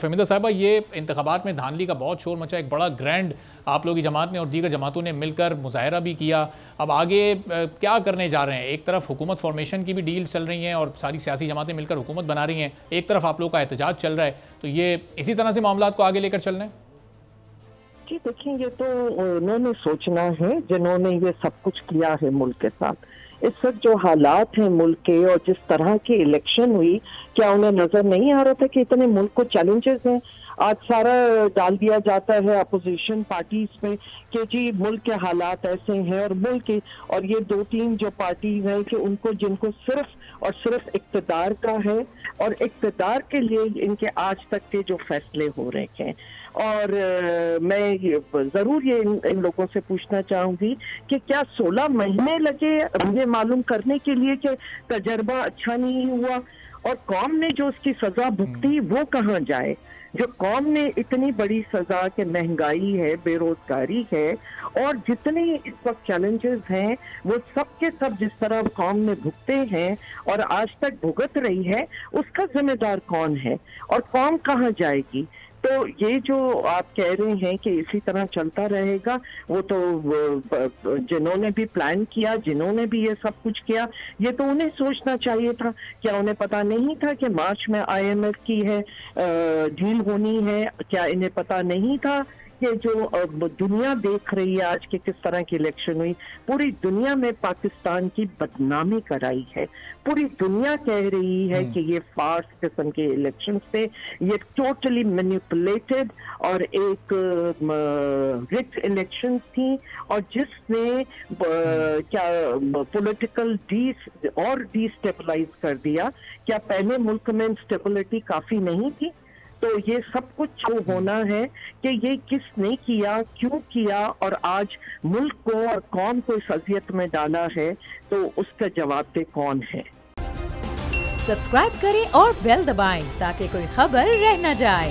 फहमीदा साहिबा, ये इंतखाबात में धांधली का बहुत शोर मचा, एक बड़ा ग्रैंड आप लोगों की जमात ने और दीगर जमातों ने मिलकर मुजाहरा भी किया। अब आगे क्या करने जा रहे हैं? एक तरफ हुकूमत फॉर्मेशन की भी डील चल रही हैं और सारी सियासी जमातें मिलकर हुकूमत बना रही हैं, एक तरफ आप लोगों का एहतजाज चल रहा है, तो ये इसी तरह से मामलात को आगे लेकर चलना है? जी देखिए, ये तो उन्होंने सोचना है जिन्होंने ये सब कुछ किया है मुल्क के साथ। इस वक्त जो हालात हैं मुल्क के और जिस तरह की इलेक्शन हुई, क्या उन्हें नजर नहीं आ रहा था कि इतने मुल्क को चैलेंजेस हैं? आज सारा डाल दिया जाता है अपोजिशन पार्टीज में कि जी मुल्क के हालात ऐसे हैं और मुल्क की, और ये दो तीन जो पार्टीज हैं कि उनको जिनको सिर्फ और सिर्फ इक्तदार का है और इक्तदार के लिए इनके आज तक के जो फैसले हो रहे हैं। और मैं जरूर ये इन लोगों से पूछना चाहूंगी कि क्या 16 महीने लगे ये मालूम करने के लिए कि तजर्बा अच्छा नहीं हुआ, और कौम ने जो उसकी सजा भुगती वो कहाँ जाए? जो कौम ने इतनी बड़ी सजा के महंगाई है, बेरोजगारी है और जितने इस वक्त चैलेंजेस हैं वो सब के सब जिस तरह कौम ने भुगते हैं और आज तक भुगत रही है, उसका जिम्मेदार कौन है और कौम कहाँ जाएगी? तो ये जो आप कह रहे हैं कि इसी तरह चलता रहेगा, वो तो जिन्होंने भी प्लान किया, जिन्होंने भी ये सब कुछ किया, ये तो उन्हें सोचना चाहिए था। क्या उन्हें पता नहीं था कि मार्च में IMF की है डील होनी है? क्या इन्हें पता नहीं था कि जो दुनिया देख रही है आज के किस तरह की इलेक्शन हुई? पूरी दुनिया में पाकिस्तान की बदनामी कराई है। पूरी दुनिया कह रही है कि ये फार्स किस्म के इलेक्शन थे, ये टोटली मैनिपुलेटेड और एक रिग्ड इलेक्शन थी, और जिसने क्या पॉलिटिकल डिस्टेबलाइज कर दिया। क्या पहले मुल्क में स्टेबिलिटी काफी नहीं थी? तो ये सब कुछ जो होना है कि ये किसने किया, क्यों किया और आज मुल्क को और कौम को इस अजियत में डाला है, तो उसका जवाब दे कौन है। सब्सक्राइब करें और बेल दबाएं ताकि कोई खबर रह न जाए।